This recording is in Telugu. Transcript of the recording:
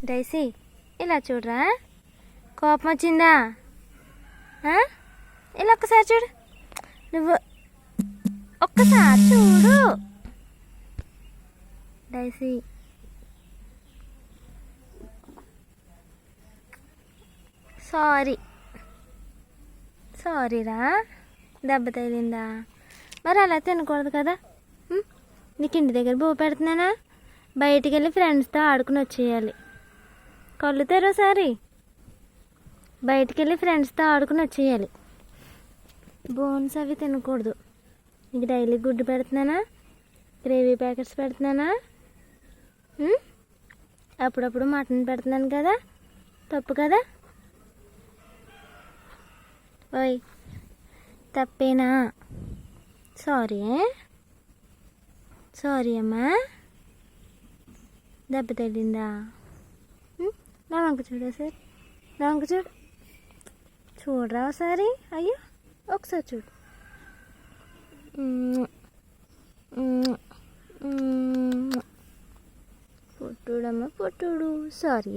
డైసీ ఇలా చూడరా, కోపం వచ్చిందా? ఇలా ఒక్కసారి చూడు, నువ్వు ఒక్కసారి చూడు డైసీ. సారీరా, దెబ్బ తగిలిందా? మరి అలా తినకూడదు కదా. నీకు ఇంటి దగ్గర బో పెడుతున్నానా? బయటికి వెళ్ళి ఫ్రెండ్స్తో ఆడుకుని వచ్చేయాలి. కళ్ళు తెరోసారి, బయటికి వెళ్ళి ఫ్రెండ్స్తో ఆడుకుని వచ్చేయాలి. బోన్స్ అవి తినకూడదు. నీకు డైలీ గుడ్డు పెడుతున్నానా? Gravy packets పెడుతున్నానా? అప్పుడప్పుడు మటన్ పెడుతున్నాను కదా, తప్పు కదా? ఓయ్ తప్పేనా? సారీ అమ్మా. దెబ్బ తగిలిందా? నా వంక చూడు సార్, నా వంక చూడు, చూడరా ఒకసారి. అయ్యో ఒకసారి చూడు. పొట్టుడమ్మ పొట్టుడు. సారీ.